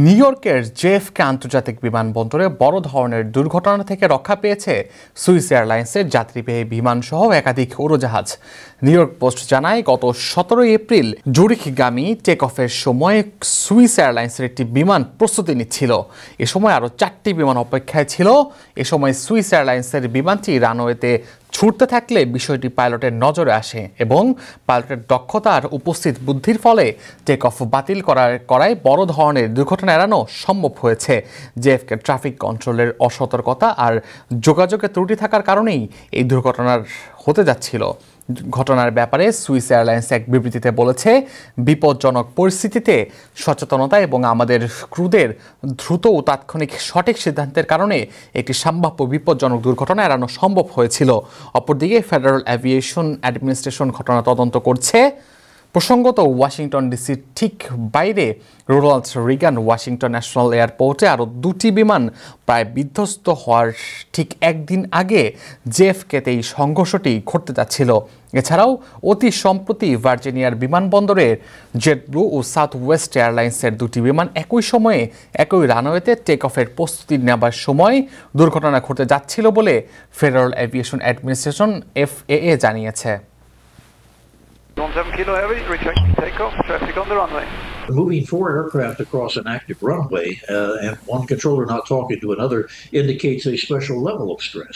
New ইয়র্কের জেএফকে আন্তর্জাতিক বিমানবন্দরে বড় ধরনের দুর্ঘটনা থেকে রক্ষা পেয়েছে সুইস এয়ারলাইন্সের যাত্রীবাহী বিমানসহ একাধিক উড়োজাহাজ। নিউ ইয়র্ক পোস্ট জানায়, গত 17 এপ্রিল জুরিখগামী টেক অফের সময় সুইস এয়ারলাইন্সের একটি বিমান প্রস্তুতি নিচ্ছিল। এ সময় আরও 4টি বিমান অপেক্ষায় ছিল। এ সময় সুইস এয়ারলাইন্সের বিমানটি রানওয়েতে ছুটতে থাকলে বিষয়টি পাইলটের নজরে আসে এবং পাইলটের দক্ষতা আর উপস্থিত বুদ্ধির ফলে টেক অফ বাতিল করায় বড় ধরনের দুর্ঘটনা এড়ানো সম্ভব হয়েছে। জেএফকে ট্রাফিক কন্ট্রোলের অসতর্কতা আর যোগাযোগের ত্রুটি থাকার কারণেই এই দুর্ঘটনার হতে যাচ্ছিল। ঘটনার ব্যাপারে সুইস এয়ারলাইন্স এক বিবৃতিতে বলেছে, বিপজ্জনক পরিস্থিতিতে সচেতনতা এবং আমাদের ক্রুদের দ্রুত ও তাৎক্ষণিক সঠিক সিদ্ধান্তের কারণে একটি সম্ভাব্য বিপজ্জনক দুর্ঘটনা এড়ানো সম্ভব হয়েছিল। অপরদিকে ফেডারেল এভিয়েশন অ্যাডমিনিস্ট্রেশন ঘটনা তদন্ত করছে। প্রসঙ্গত, ওয়াশিংটন ডিসির ঠিক বাইরে রোনাল্ড রিগান ওয়াশিংটন ন্যাশনাল এয়ারপোর্টে আরও 2টি বিমান প্রায় বিধ্বস্ত হওয়ার ঠিক একদিন আগে জেএফকেতে এই সংঘর্ষটি ঘটতে যাচ্ছিল। এছাড়াও অতি সম্প্রতি ভার্জিনিয়ার বিমানবন্দরের জেটব্লু ও সাউথ ওয়েস্ট এয়ারলাইন্সের 2টি বিমান একই সময়ে একই রানওয়েতে টেক অফের প্রস্তুতি নেবার সময় দুর্ঘটনা ঘটতে যাচ্ছিল বলে ফেডারেল এভিয়েশন অ্যাডমিনিস্ট্রেশন FAA জানিয়েছে। 17 Kilo Heavy, reaching takeoff, traffic on the runway. Moving 4 aircraft across an active runway and one controller not talking to another indicates a special level of stress.